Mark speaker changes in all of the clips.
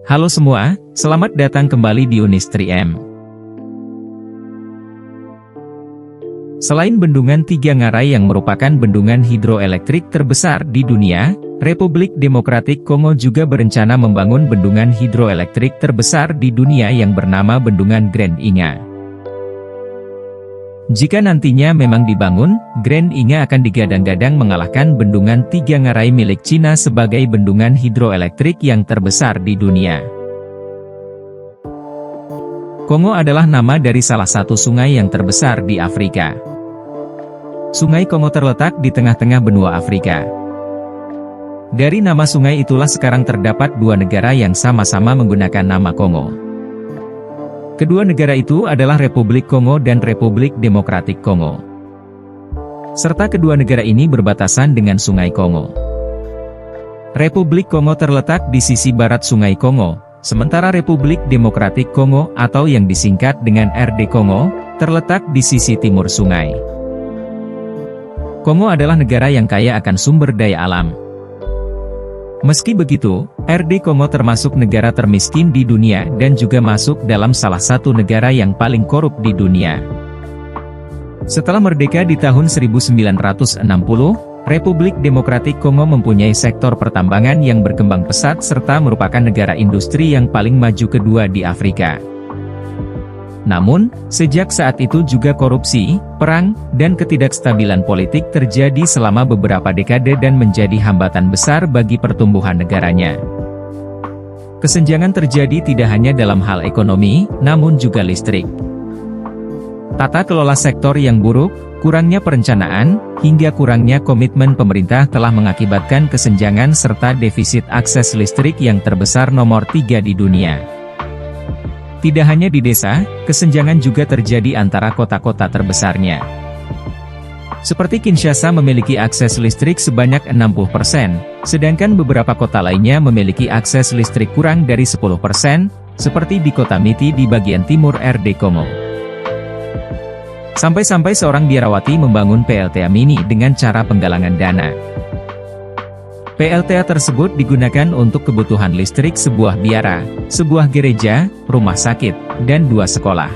Speaker 1: Halo semua, selamat datang kembali di Unis 3M. Selain bendungan Tiga Ngarai yang merupakan bendungan hidroelektrik terbesar di dunia, Republik Demokratik Kongo juga berencana membangun bendungan hidroelektrik terbesar di dunia yang bernama Bendungan Grand Inga. Jika nantinya memang dibangun, Grand Inga akan digadang-gadang mengalahkan bendungan Tiga Ngarai milik Cina sebagai bendungan hidroelektrik yang terbesar di dunia. Kongo adalah nama dari salah satu sungai yang terbesar di Afrika. Sungai Kongo terletak di tengah-tengah benua Afrika. Dari nama sungai itulah sekarang terdapat dua negara yang sama-sama menggunakan nama Kongo. Kedua negara itu adalah Republik Kongo dan Republik Demokratik Kongo. Serta kedua negara ini berbatasan dengan Sungai Kongo. Republik Kongo terletak di sisi barat Sungai Kongo, sementara Republik Demokratik Kongo atau yang disingkat dengan RD Kongo, terletak di sisi timur sungai. Kongo adalah negara yang kaya akan sumber daya alam. Meski begitu, RD Kongo termasuk negara termiskin di dunia dan juga masuk dalam salah satu negara yang paling korup di dunia. Setelah merdeka di tahun 1960, Republik Demokratik Kongo mempunyai sektor pertambangan yang berkembang pesat serta merupakan negara industri yang paling maju kedua di Afrika. Namun, sejak saat itu juga korupsi, perang, dan ketidakstabilan politik terjadi selama beberapa dekade dan menjadi hambatan besar bagi pertumbuhan negaranya. Kesenjangan terjadi tidak hanya dalam hal ekonomi, namun juga listrik. Tata kelola sektor yang buruk, kurangnya perencanaan, hingga kurangnya komitmen pemerintah telah mengakibatkan kesenjangan serta defisit akses listrik yang terbesar nomor 3 di dunia. Tidak hanya di desa, kesenjangan juga terjadi antara kota-kota terbesarnya. Seperti Kinshasa memiliki akses listrik sebanyak 60%, sedangkan beberapa kota lainnya memiliki akses listrik kurang dari 10%, seperti di kota Miti di bagian timur RD Kongo. Sampai-sampai seorang biarawati membangun PLTA mini dengan cara penggalangan dana. PLTA tersebut digunakan untuk kebutuhan listrik sebuah biara, sebuah gereja, rumah sakit, dan 2 sekolah.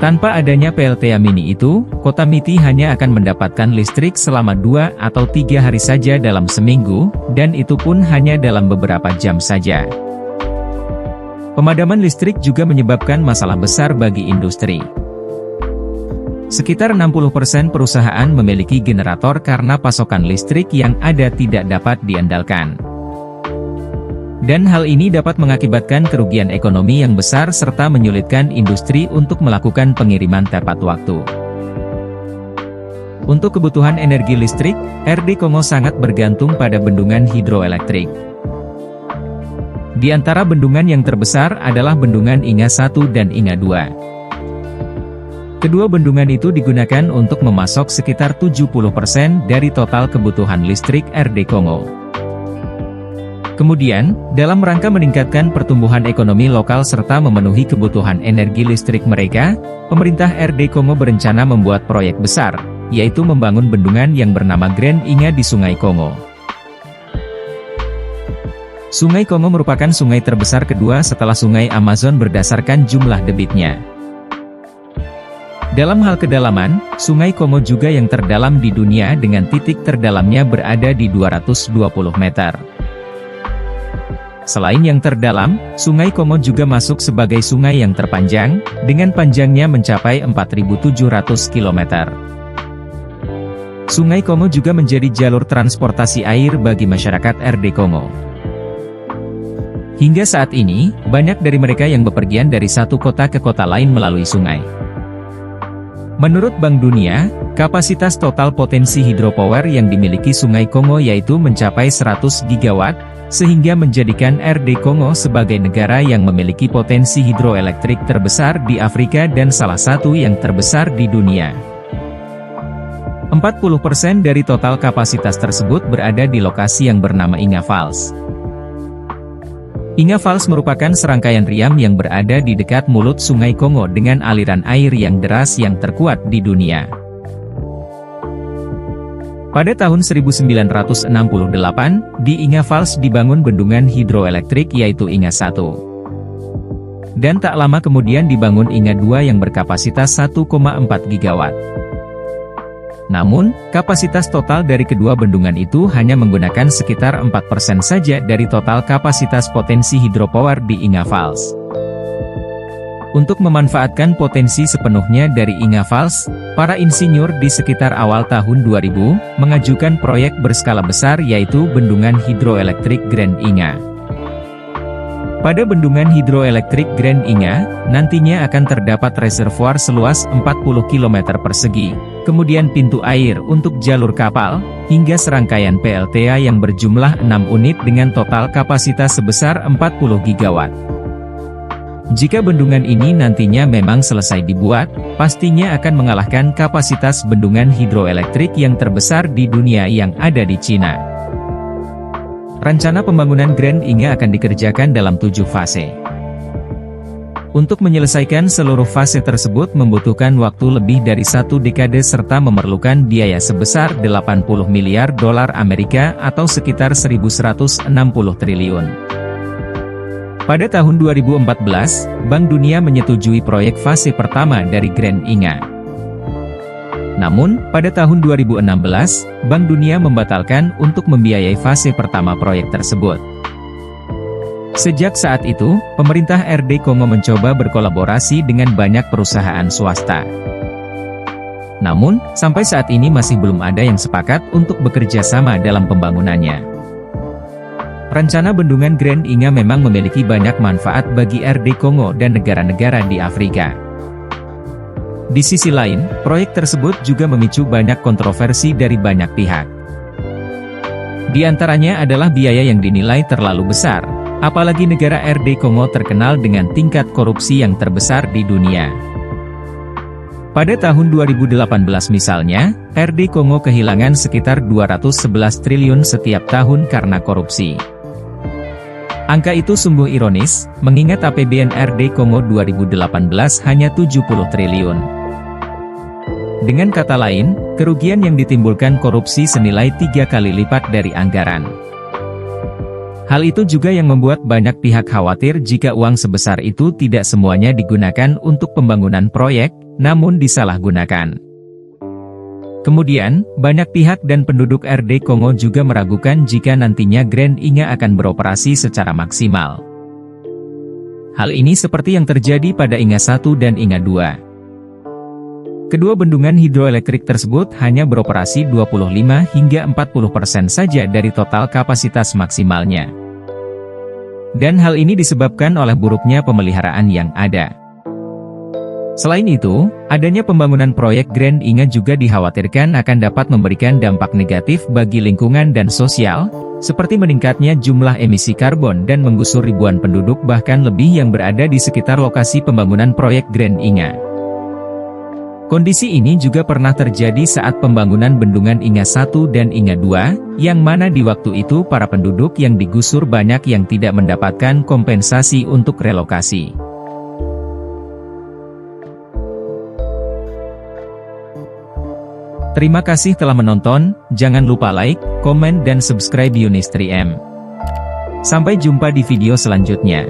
Speaker 1: Tanpa adanya PLTA mini itu, kota Miti hanya akan mendapatkan listrik selama 2 atau 3 hari saja dalam seminggu, dan itu pun hanya dalam beberapa jam saja. Pemadaman listrik juga menyebabkan masalah besar bagi industri. Sekitar 60% perusahaan memiliki generator karena pasokan listrik yang ada tidak dapat diandalkan. Dan hal ini dapat mengakibatkan kerugian ekonomi yang besar serta menyulitkan industri untuk melakukan pengiriman tepat waktu. Untuk kebutuhan energi listrik, RD Kongo sangat bergantung pada bendungan hidroelektrik. Di antara bendungan yang terbesar adalah Bendungan Inga I dan Inga II. Kedua bendungan itu digunakan untuk memasok sekitar 70% dari total kebutuhan listrik RD Kongo. Kemudian, dalam rangka meningkatkan pertumbuhan ekonomi lokal serta memenuhi kebutuhan energi listrik mereka, pemerintah RD Kongo berencana membuat proyek besar, yaitu membangun bendungan yang bernama Grand Inga di Sungai Kongo. Sungai Kongo merupakan sungai terbesar kedua setelah Sungai Amazon berdasarkan jumlah debitnya. Dalam hal kedalaman, Sungai Kongo juga yang terdalam di dunia dengan titik terdalamnya berada di 220 meter. Selain yang terdalam, Sungai Kongo juga masuk sebagai sungai yang terpanjang, dengan panjangnya mencapai 4.700 km. Sungai Kongo juga menjadi jalur transportasi air bagi masyarakat RD Kongo. Hingga saat ini, banyak dari mereka yang bepergian dari satu kota ke kota lain melalui sungai. Menurut Bank Dunia, kapasitas total potensi hidropower yang dimiliki Sungai Kongo yaitu mencapai 100 gigawatt, sehingga menjadikan RD Kongo sebagai negara yang memiliki potensi hidroelektrik terbesar di Afrika dan salah satu yang terbesar di dunia. 40% dari total kapasitas tersebut berada di lokasi yang bernama Inga Falls. Inga Falls merupakan serangkaian riam yang berada di dekat mulut Sungai Kongo dengan aliran air yang deras yang terkuat di dunia. Pada tahun 1968, di Inga Falls dibangun bendungan hidroelektrik yaitu Inga 1. Dan tak lama kemudian dibangun Inga 2 yang berkapasitas 1,4 gigawatt. Namun, kapasitas total dari kedua bendungan itu hanya menggunakan sekitar 4% saja dari total kapasitas potensi hidropower di Inga Falls. Untuk memanfaatkan potensi sepenuhnya dari Inga Falls, para insinyur di sekitar awal tahun 2000, mengajukan proyek berskala besar yaitu Bendungan Hidroelektrik Grand Inga. Pada Bendungan Hidroelektrik Grand Inga, nantinya akan terdapat reservoir seluas 40 km persegi, kemudian pintu air untuk jalur kapal, hingga serangkaian PLTA yang berjumlah 6 unit dengan total kapasitas sebesar 40 gigawatt. Jika bendungan ini nantinya memang selesai dibuat, pastinya akan mengalahkan kapasitas bendungan hidroelektrik yang terbesar di dunia yang ada di Cina. Rencana pembangunan Grand Inga akan dikerjakan dalam 7 fase. Untuk menyelesaikan seluruh fase tersebut membutuhkan waktu lebih dari 1 dekade serta memerlukan biaya sebesar 80 miliar dolar Amerika atau sekitar 1.160 triliun. Pada tahun 2014, Bank Dunia menyetujui proyek fase pertama dari Grand Inga. Namun, pada tahun 2016, Bank Dunia membatalkan untuk membiayai fase pertama proyek tersebut. Sejak saat itu, pemerintah RD Kongo mencoba berkolaborasi dengan banyak perusahaan swasta. Namun, sampai saat ini masih belum ada yang sepakat untuk bekerja sama dalam pembangunannya. Rencana Bendungan Grand Inga memang memiliki banyak manfaat bagi RD Kongo dan negara-negara di Afrika. Di sisi lain, proyek tersebut juga memicu banyak kontroversi dari banyak pihak. Di antaranya adalah biaya yang dinilai terlalu besar, apalagi negara RD Kongo terkenal dengan tingkat korupsi yang terbesar di dunia. Pada tahun 2018 misalnya, RD Kongo kehilangan sekitar 211 triliun setiap tahun karena korupsi. Angka itu sungguh ironis, mengingat APBN RD Kongo 2018 hanya 70 triliun. Dengan kata lain, kerugian yang ditimbulkan korupsi senilai 3 kali lipat dari anggaran. Hal itu juga yang membuat banyak pihak khawatir jika uang sebesar itu tidak semuanya digunakan untuk pembangunan proyek, namun disalahgunakan. Kemudian, banyak pihak dan penduduk RD Kongo juga meragukan jika nantinya Grand Inga akan beroperasi secara maksimal. Hal ini seperti yang terjadi pada Inga 1 dan Inga 2. Kedua bendungan hidroelektrik tersebut hanya beroperasi 25 hingga 40% saja dari total kapasitas maksimalnya. Dan hal ini disebabkan oleh buruknya pemeliharaan yang ada. Selain itu, adanya pembangunan proyek Grand Inga juga dikhawatirkan akan dapat memberikan dampak negatif bagi lingkungan dan sosial, seperti meningkatnya jumlah emisi karbon dan menggusur ribuan penduduk bahkan lebih yang berada di sekitar lokasi pembangunan proyek Grand Inga. Kondisi ini juga pernah terjadi saat pembangunan bendungan Inga 1 dan Inga 2, yang mana di waktu itu para penduduk yang digusur banyak yang tidak mendapatkan kompensasi untuk relokasi. Terima kasih telah menonton, jangan lupa like, komen dan subscribe Yunistri M. Sampai jumpa di video selanjutnya.